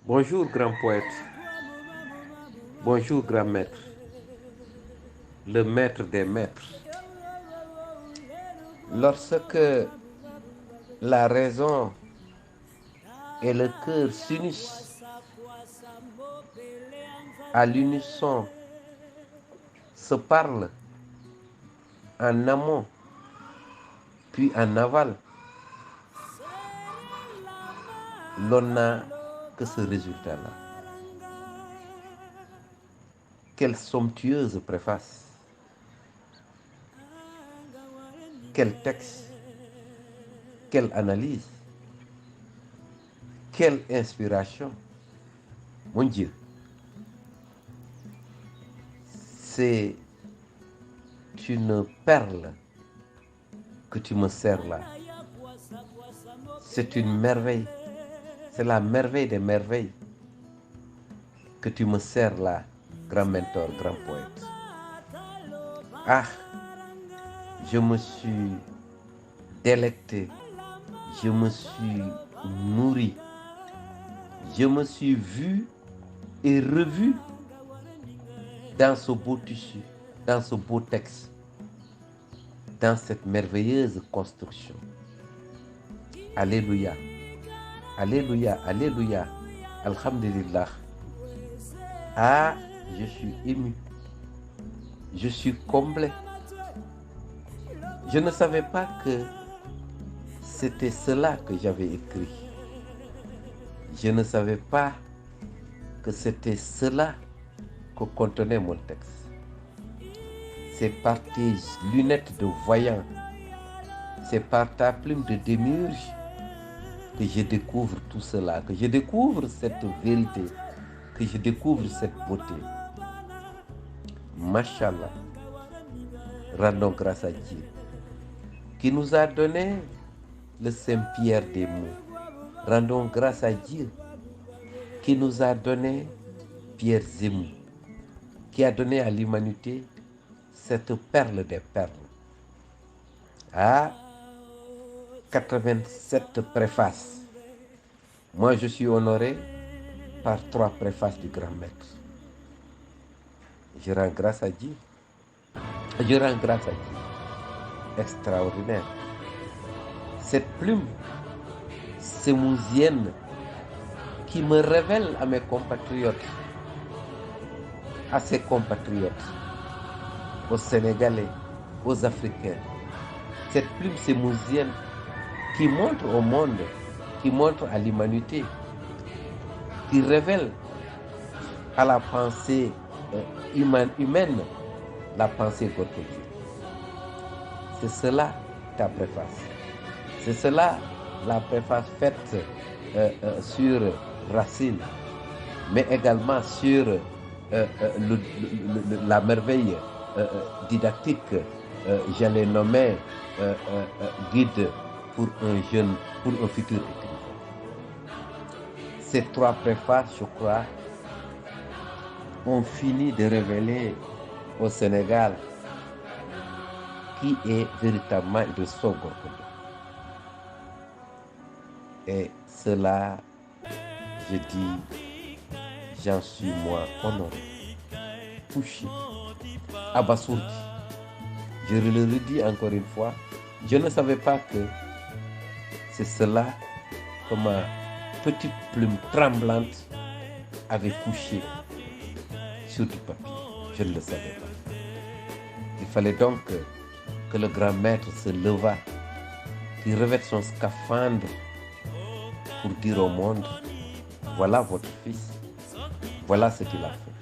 Bonjour grand poète, bonjour grand maître, le maître des maîtres. Lorsque la raison et le cœur s'unissent à l'unisson, se parlent en amont puis en aval, l'on n'a que ce résultat-là. Quelle somptueuse préface, quel texte, quelle analyse, quelle inspiration. Mon Dieu, c'est une perle que tu me sers là. C'est une merveille, c'est la merveille des merveilles que tu me sers là, grand mentor, grand poète. Ah, je me suis délecté, je me suis nourri, je me suis vu et revu dans ce beau tissu, dans ce beau texte, dans cette merveilleuse construction. Alléluia, alléluia, alléluia, alhamdulillah. Ah, je suis ému, je suis comblé. Je ne savais pas que c'était cela que j'avais écrit. Je ne savais pas que c'était cela que contenait mon texte. C'est par tes lunettes de voyant, c'est par ta plume de démiurge que je découvre tout cela, que je découvre cette vérité, que je découvre cette beauté. Mashallah, rendons grâce à Dieu qui nous a donné le Saint-Pierre des mots. Rendons grâce à Dieu qui nous a donné Pierre Zemmour, qui a donné à l'humanité cette perle des perles. Ah, 87 préfaces. Moi, je suis honoré par 3 préfaces du grand maître. Je rends grâce à Dieu. Je rends grâce à Dieu. Extraordinaire. Cette plume sémousienne qui me révèle à mes compatriotes, à ses compatriotes, aux Sénégalais, aux Africains. Cette plume sémousienne qui montre au monde, qui montre à l'humanité, qui révèle à la pensée humaine la pensée gorgonienne. C'est cela ta préface. C'est cela la préface faite sur Racine, mais également sur la merveille didactique, j'allais nommer guide pour un jeune, pour un futur écrivain. Ces 3 préfaces, je crois, ont fini de révéler au Sénégal qui est véritablement de Gorgonienne. Et cela, je dis, j'en suis moi honoré, touché, abasourdi. Je le redis encore une fois, je ne savais pas que c'est cela que ma petite plume tremblante avait couché sur du papier. Je ne le savais pas. Il fallait donc que le grand maître se levât, qu'il revête son scaphandre pour dire au monde, voilà votre fils, voilà ce qu'il a fait.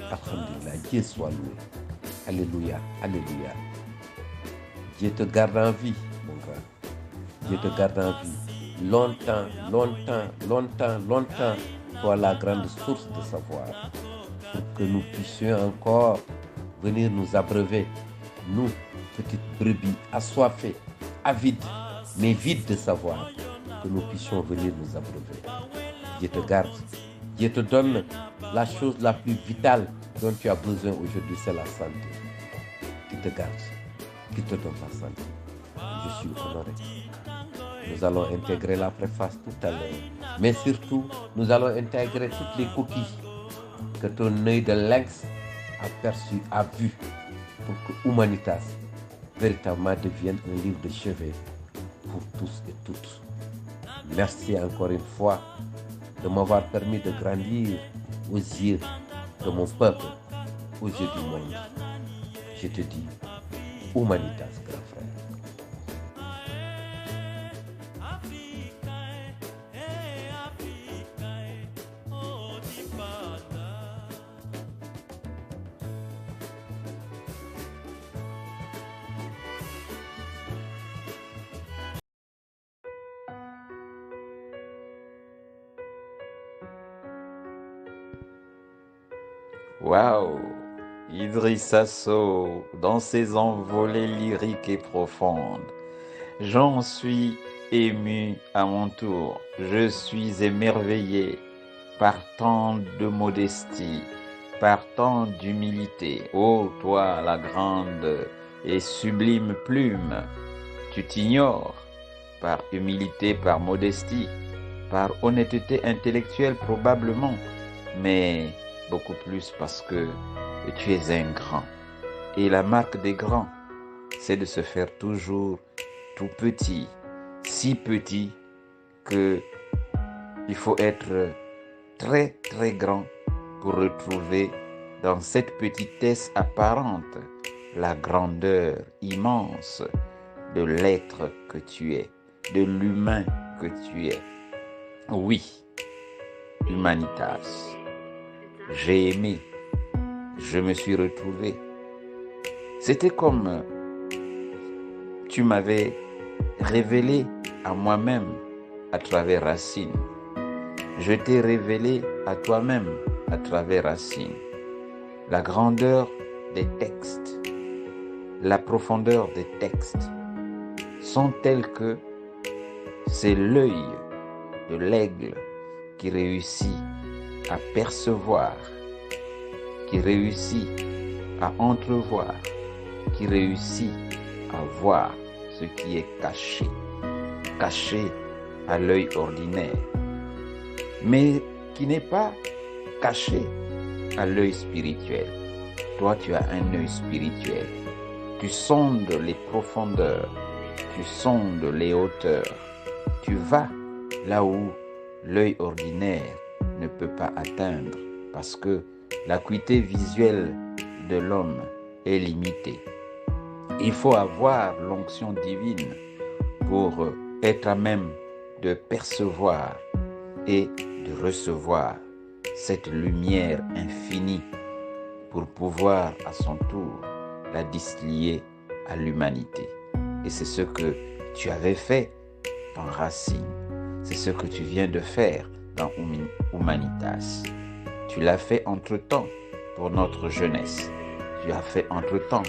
Alhamdulillah, Dieu soit loué. Alléluia, alléluia. Dieu te garde en vie, mon grand. Dieu te garde en vie. Longtemps, longtemps, longtemps, longtemps, toi la grande source de savoir, pour que nous puissions encore venir nous abreuver, nous, petites brebis, assoiffées, avides, mais vides de savoir, que nous puissions venir nous abreuver. Dieu te garde. Dieu te donne la chose la plus vitale dont tu as besoin aujourd'hui, c'est la santé. Qui te garde, qui te donne la santé. Je suis honoré. Nous allons intégrer la préface tout à l'heure. Mais surtout, nous allons intégrer toutes les coquilles que ton œil de lynx a perçues, a vues, pour que Humanitas véritablement devienne un livre de chevet pour tous et toutes. Merci encore une fois de m'avoir permis de grandir aux yeux de mon peuple, aux yeux du monde. Je te dis, Humanitas, grand frère. Waouh! Idrissa Sow, dans ses envolées lyriques et profondes. J'en suis ému à mon tour. Je suis émerveillé par tant de modestie, par tant d'humilité. Ô toi, la grande et sublime plume, tu t'ignores par humilité, par modestie, par honnêteté intellectuelle probablement, mais beaucoup plus parce que tu es un grand. Et la marque des grands, c'est de se faire toujours tout petit, si petit que il faut être très très grand pour retrouver dans cette petitesse apparente la grandeur immense de l'être que tu es, de l'humain que tu es. Oui, Humanitas, j'ai aimé, je me suis retrouvé. C'était comme tu m'avais révélé à moi-même à travers Racine. Je t'ai révélé à toi-même à travers Racine. La grandeur des textes, la profondeur des textes sont telles que c'est l'œil de l'aigle qui réussit à percevoir, qui réussit à entrevoir, qui réussit à voir ce qui est caché, caché à l'œil ordinaire, mais qui n'est pas caché à l'œil spirituel. Toi, tu as un œil spirituel. Tu sondes les profondeurs, tu sondes les hauteurs. Tu vas là où l'œil ordinaire ne peut pas atteindre parce que l'acuité visuelle de l'homme est limitée. Il faut avoir l'onction divine pour être à même de percevoir et de recevoir cette lumière infinie pour pouvoir à son tour la distiller à l'humanité. Et c'est ce que tu avais fait dans Racine. C'est ce que tu viens de faire dans Humanitas. Tu l'as fait entre-temps pour notre jeunesse. Tu as fait entre-temps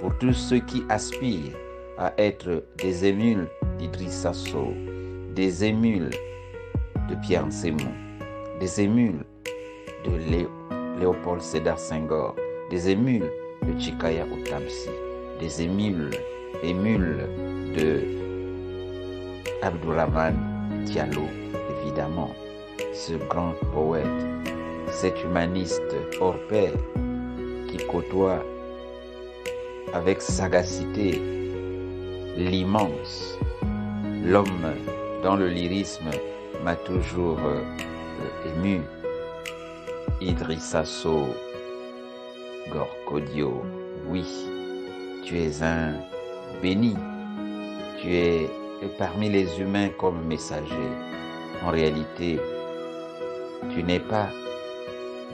pour tous ceux qui aspirent à être des émules d'Idrissa Sow, des émules de Pierre Nsémou, des émules de Léopold Sédar Senghor, des émules de Tchikaya Outamsi, des émules de Abdourahmane Diallo, évidemment, ce grand poète, cet humaniste hors pair qui côtoie avec sagacité l'immense, l'homme dont le lyrisme m'a toujours ému, Idrissa Sow Gorkodio. Oui, tu es un béni, tu es parmi les humains comme messager. En réalité, tu n'es pas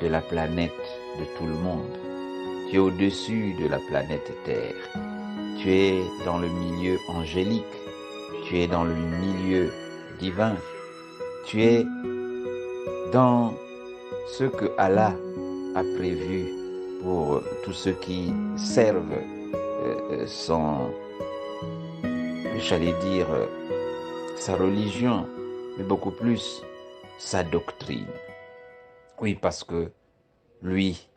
de la planète de tout le monde. Tu es au-dessus de la planète Terre. Tu es dans le milieu angélique. Tu es dans le milieu divin. Tu es dans ce que Allah a prévu pour tous ceux qui servent son, j'allais dire, sa religion, mais beaucoup plus sa doctrine. Oui, parce que lui,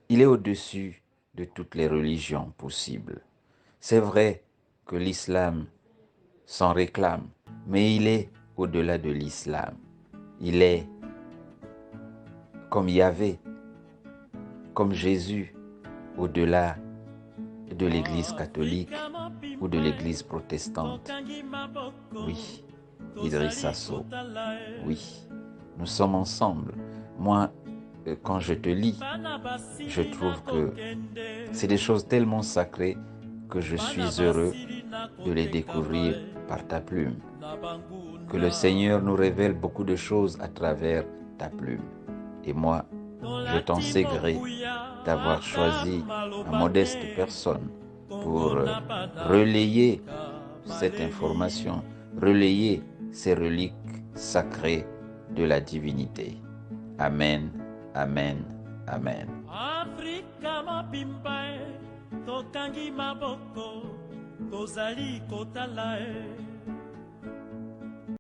il est au-dessus de toutes les religions possibles. C'est vrai que l'islam s'en réclame, mais il est au-delà de l'islam. Il est comme Yahvé, comme Jésus, au-delà de l'Église catholique ou de l'Église protestante. Oui, Idrissa Sow, oui, nous sommes ensemble. Moi, quand je te lis, je trouve que c'est des choses tellement sacrées que je suis heureux de les découvrir par ta plume. Que le Seigneur nous révèle beaucoup de choses à travers ta plume. Et moi, je t'en sais gré d'avoir choisi ma modeste personne pour relayer cette information, relayer ces reliques sacrées de la divinité. Amen, amen, amen. Afrika mobimba tokangi maboko tozali kotala